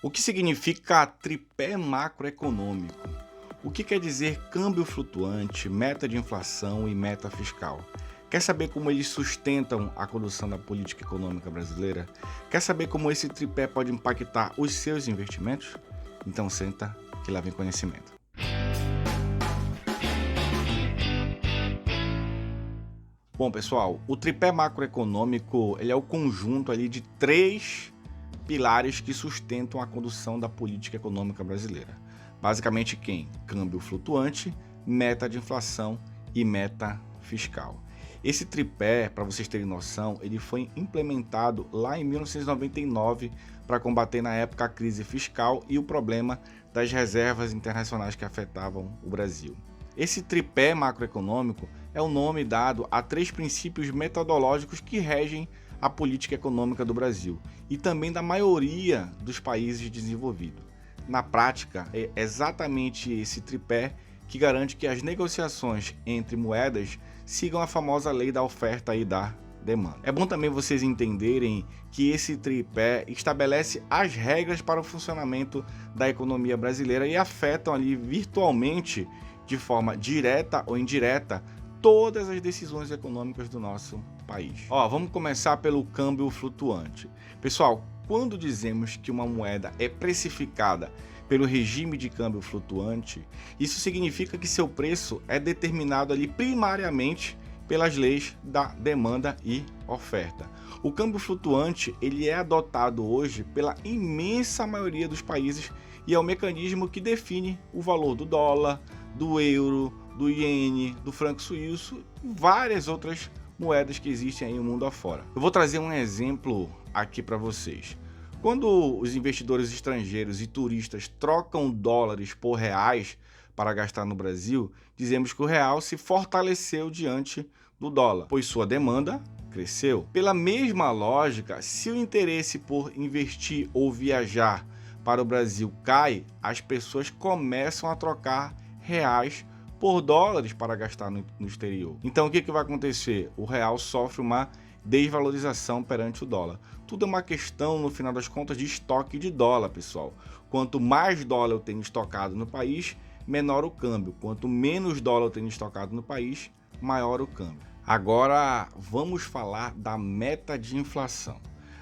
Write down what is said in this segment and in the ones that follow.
O que significa tripé macroeconômico? O que quer dizer câmbio flutuante, meta de inflação e meta fiscal? Quer saber como eles sustentam a condução da política econômica brasileira? Quer saber como esse tripé pode impactar os seus investimentos? Então senta que lá vem conhecimento. Bom, pessoal, o tripé macroeconômico ele é o conjunto ali de três pilares que sustentam a condução da política econômica brasileira. Basicamente quem? Câmbio flutuante, meta de inflação e meta fiscal. Esse tripé, para vocês terem noção, ele foi implementado lá em 1999 para combater na época a crise fiscal e o problema das reservas internacionais que afetavam o Brasil. Esse tripé macroeconômico é o nome dado a três princípios metodológicos que regem a política econômica do Brasil e também da maioria dos países desenvolvidos. Na prática, é exatamente esse tripé que garante que as negociações entre moedas sigam a famosa lei da oferta e da demanda. É bom também vocês entenderem que esse tripé estabelece as regras para o funcionamento da economia brasileira e afetam ali virtualmente, de forma direta ou indireta, todas as decisões econômicas do nosso país. Vamos começar pelo câmbio flutuante. Pessoal, quando dizemos que uma moeda é precificada pelo regime de câmbio flutuante, isso significa que seu preço é determinado ali primariamente pelas leis da demanda e oferta. O câmbio flutuante ele é adotado hoje pela imensa maioria dos países e é o mecanismo que define o valor do dólar, do euro, do iene, do franco suíço e várias outras moedas que existem aí no mundo afora. Eu vou trazer um exemplo aqui para vocês. Quando os investidores estrangeiros e turistas trocam dólares por reais para gastar no Brasil, dizemos que o real se fortaleceu diante do dólar, pois sua demanda cresceu. Pela mesma lógica, se o interesse por investir ou viajar para o Brasil cai, as pessoas começam a trocar reais por dólares para gastar no exterior. Então o que vai acontecer? O real sofre uma desvalorização perante o dólar. Tudo é uma questão, no final das contas, de estoque de dólar, pessoal. Quanto mais dólar eu tenho estocado no país, menor o câmbio. Quanto menos dólar eu tenho estocado no país, maior o câmbio. Agora vamos falar da meta de inflação.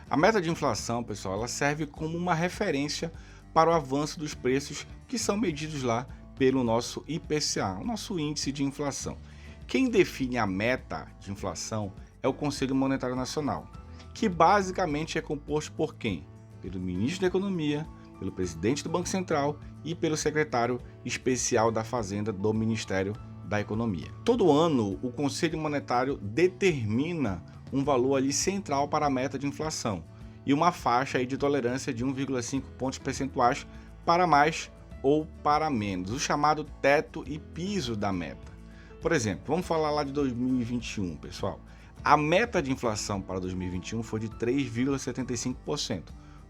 A meta de inflação, pessoal, ela serve como uma referência para o avanço dos preços que são medidos lá pelo nosso IPCA, o nosso índice de inflação. Quem define a meta de inflação é o Conselho Monetário Nacional, que basicamente é composto por quem? Pelo ministro da Economia, pelo presidente do Banco Central e pelo secretário especial da Fazenda do Ministério da Economia. Todo ano, o Conselho Monetário determina um valor ali central para a meta de inflação e uma faixa aí de tolerância de 1,5 pontos percentuais para mais ou para menos, o chamado teto e piso da meta. Por exemplo, vamos falar lá de 2021, pessoal. A meta de inflação para 2021 foi de 3,75%,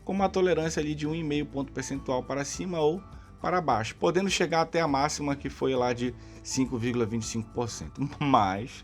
com uma tolerância ali de 1,5 ponto percentual para cima ou para baixo, podendo chegar até a máxima que foi lá de 5,25%. Mas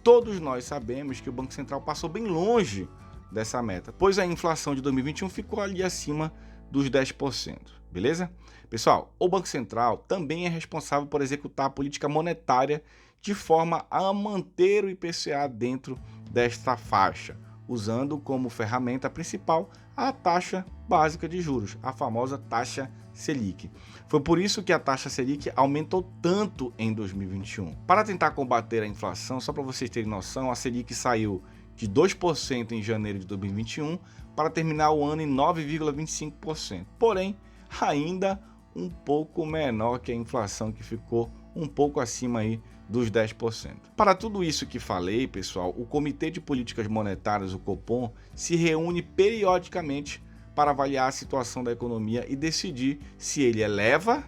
todos nós sabemos que o Banco Central passou bem longe dessa meta, pois a inflação de 2021 ficou ali acima dos 10%, beleza? Pessoal, o Banco Central também é responsável por executar a política monetária de forma a manter o IPCA dentro desta faixa, usando como ferramenta principal a taxa básica de juros, a famosa taxa Selic. Foi por isso que a taxa Selic aumentou tanto em 2021. Para tentar combater a inflação, só para vocês terem noção, a Selic saiu de 2% em janeiro de 2021 para terminar o ano em 9,25%. Porém, ainda um pouco menor que a inflação, que ficou um pouco acima aí dos 10%. Para tudo isso que falei, pessoal, o Comitê de Políticas Monetárias, o Copom, se reúne periodicamente para avaliar a situação da economia e decidir se ele eleva,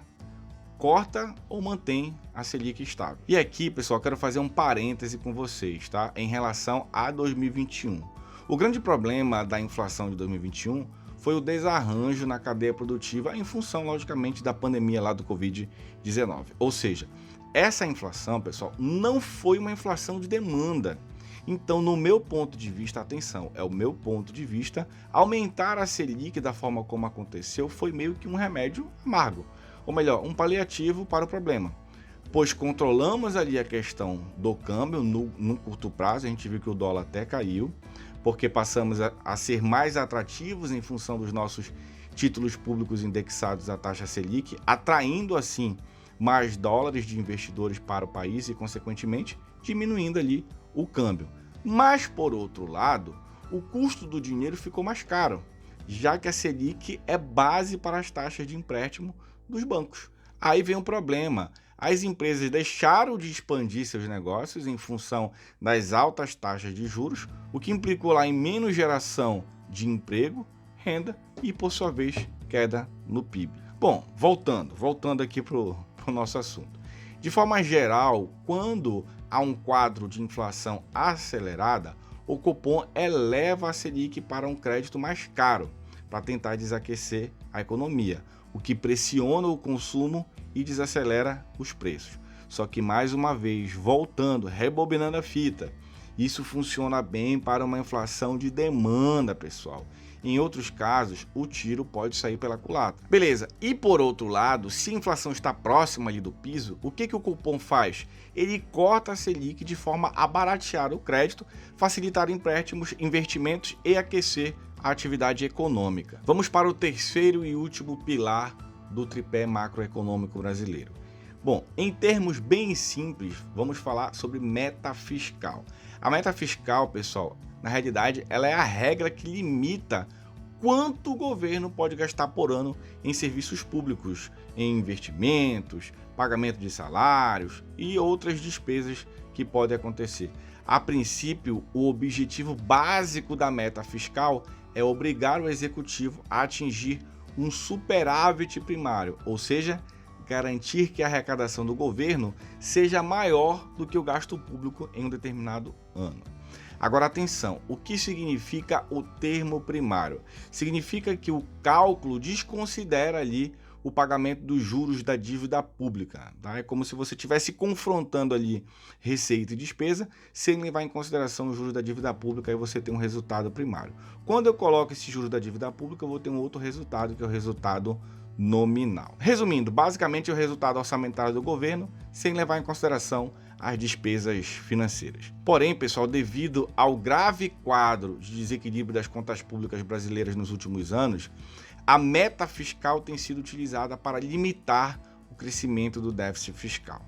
corta ou mantém a Selic estável. E aqui, pessoal, quero fazer um parêntese com vocês, tá? Em relação a 2021. O grande problema da inflação de 2021 foi o desarranjo na cadeia produtiva em função, logicamente, da pandemia lá do Covid-19. Ou seja, essa inflação, pessoal, não foi uma inflação de demanda, Então, no meu ponto de vista, atenção, é o meu ponto de vista, aumentar a Selic da forma como aconteceu foi meio que um remédio amargo, ou melhor, um paliativo para o problema. Pois controlamos ali a questão do câmbio no curto prazo, a gente viu que o dólar até caiu, porque passamos a ser mais atrativos em função dos nossos títulos públicos indexados à taxa Selic, atraindo assim mais dólares de investidores para o país e, consequentemente, diminuindo ali o câmbio. Mas, por outro lado, o custo do dinheiro ficou mais caro, já que a Selic é base para as taxas de empréstimo dos bancos. Aí vem o problema. As empresas deixaram de expandir seus negócios em função das altas taxas de juros, o que implicou lá em menos geração de emprego, renda e, por sua vez, queda no PIB. Bom, voltando aqui para o nosso assunto. De forma geral, quando há um quadro de inflação acelerada, o Copom eleva a Selic para um crédito mais caro, para tentar desaquecer a economia, o que pressiona o consumo e desacelera os preços. Só que, mais uma vez, voltando, rebobinando a fita, isso funciona bem para uma inflação de demanda, pessoal. Em outros casos, o tiro pode sair pela culatra. Beleza, e por outro lado, se a inflação está próxima ali do piso, o que o Copom faz? Ele corta a Selic de forma a baratear o crédito, facilitar empréstimos, investimentos e aquecer a atividade econômica. Vamos para o terceiro e último pilar do tripé macroeconômico brasileiro. Bom, em termos bem simples, vamos falar sobre meta fiscal. A meta fiscal, pessoal, na realidade, ela é a regra que limita quanto o governo pode gastar por ano em serviços públicos, em investimentos, pagamento de salários e outras despesas que podem acontecer. A princípio, o objetivo básico da meta fiscal é obrigar o executivo a atingir um superávit primário, ou seja, garantir que a arrecadação do governo seja maior do que o gasto público em um determinado ano. Agora, atenção, o que significa o termo primário? Significa que o cálculo desconsidera ali o pagamento dos juros da dívida pública. Tá? É como se você estivesse confrontando ali receita e despesa, sem levar em consideração os juros da dívida pública, aí você tem um resultado primário. Quando eu coloco esse juros da dívida pública, eu vou ter um outro resultado, que é o resultado nominal. Resumindo, basicamente é o resultado orçamentário do governo, sem levar em consideração as despesas financeiras. Porém, pessoal, devido ao grave quadro de desequilíbrio das contas públicas brasileiras nos últimos anos, a meta fiscal tem sido utilizada para limitar o crescimento do déficit fiscal.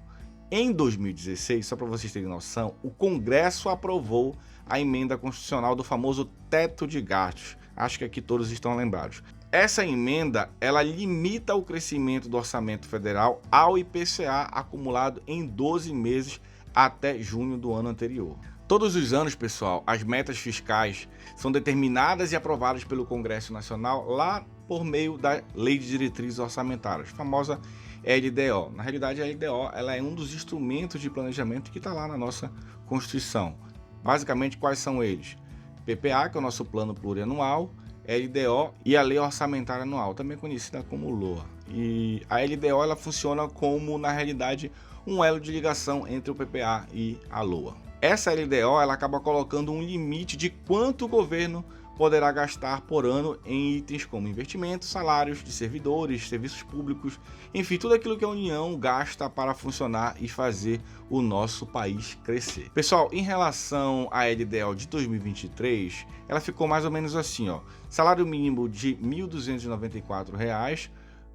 Em 2016, só para vocês terem noção, o Congresso aprovou a emenda constitucional do famoso teto de gastos. Acho que aqui todos estão lembrados. Essa emenda, ela limita o crescimento do orçamento federal ao IPCA acumulado em 12 meses até junho do ano anterior. Todos os anos, pessoal, as metas fiscais são determinadas e aprovadas pelo Congresso Nacional lá por meio da Lei de Diretrizes Orçamentárias, famosa LDO. Na realidade, a LDO ela é um dos instrumentos de planejamento que está lá na nossa Constituição. Basicamente, quais são eles? PPA, que é o nosso Plano Plurianual, LDO e a Lei Orçamentária Anual, também conhecida como LOA. E a LDO ela funciona como, na realidade, um elo de ligação entre o PPA e a LOA. Essa LDO ela acaba colocando um limite de quanto o governo poderá gastar por ano em itens como investimentos, salários de servidores, serviços públicos, enfim, tudo aquilo que a União gasta para funcionar e fazer o nosso país crescer. Pessoal, em relação à LDO de 2023, ela ficou mais ou menos assim, ó, salário mínimo de R$ 1.294,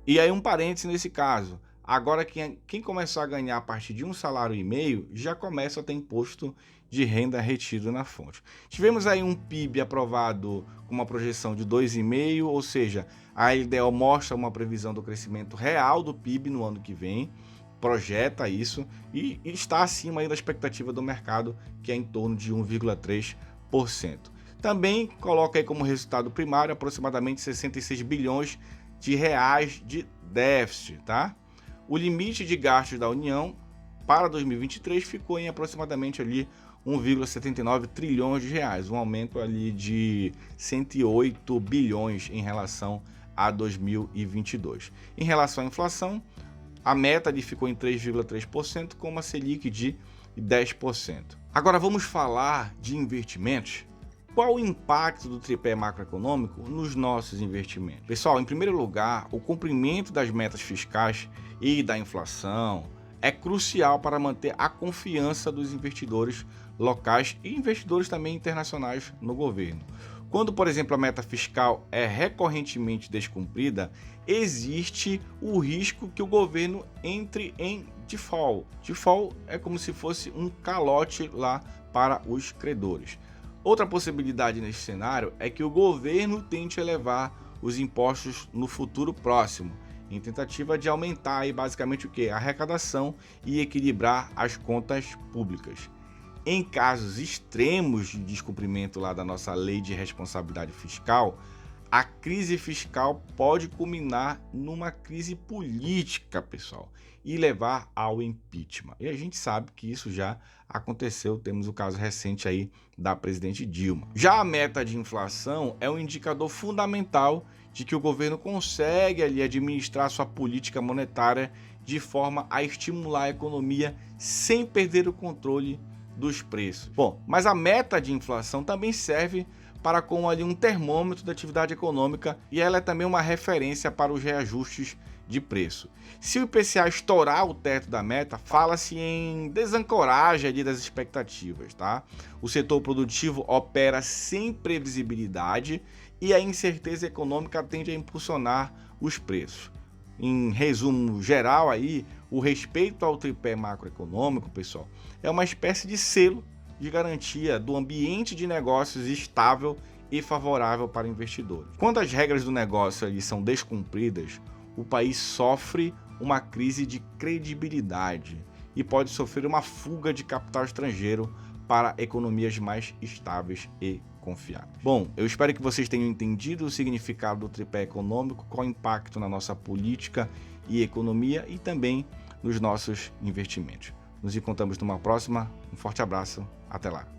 e aí um parêntese nesse caso. Agora, quem começar a ganhar a partir de um salário e meio, já começa a ter imposto de renda retido na fonte. Tivemos aí um PIB aprovado com uma projeção de 2,5, ou seja, a LDO mostra uma previsão do crescimento real do PIB no ano que vem, projeta isso e está acima aí da expectativa do mercado, que é em torno de 1,3%. Também coloca aí como resultado primário aproximadamente 66 bilhões de reais de déficit, tá? O limite de gastos da União para 2023 ficou em aproximadamente ali 1,79 trilhões de reais, um aumento ali de 108 bilhões em relação a 2022. Em relação à inflação, a meta ali ficou em 3,3%, com uma Selic de e 10%. Agora vamos falar de investimentos. Qual o impacto do tripé macroeconômico nos nossos investimentos? Pessoal, em primeiro lugar, o cumprimento das metas fiscais e da inflação é crucial para manter a confiança dos investidores locais e investidores também internacionais no governo. Quando, por exemplo, a meta fiscal é recorrentemente descumprida, existe o risco que o governo entre em default. Default é como se fosse um calote lá para os credores. Outra possibilidade nesse cenário é que o governo tente elevar os impostos no futuro próximo, em tentativa de aumentar aí basicamente o que? A arrecadação e equilibrar as contas públicas. Em casos extremos de descumprimento lá da nossa lei de responsabilidade fiscal, a crise fiscal pode culminar numa crise política, pessoal, e levar ao impeachment. E a gente sabe que isso já aconteceu, temos o caso recente aí da presidente Dilma. Já a meta de inflação é um indicador fundamental de que o governo consegue ali administrar sua política monetária de forma a estimular a economia sem perder o controle dos preços. Bom, mas a meta de inflação também serve para como ali um termômetro da atividade econômica e ela é também uma referência para os reajustes de preço. Se o IPCA estourar o teto da meta, fala-se em desancoragem ali das expectativas, tá? O setor produtivo opera sem previsibilidade e a incerteza econômica tende a impulsionar os preços. Em resumo geral aí, o respeito ao tripé macroeconômico, pessoal, é uma espécie de selo de garantia do ambiente de negócios estável e favorável para investidores. Quando as regras do negócio ali são descumpridas, o país sofre uma crise de credibilidade e pode sofrer uma fuga de capital estrangeiro para economias mais estáveis e confiáveis. Bom, eu espero que vocês tenham entendido o significado do tripé econômico, qual o impacto na nossa política e economia e também nos nossos investimentos. Nos encontramos numa próxima. Um forte abraço. Até lá.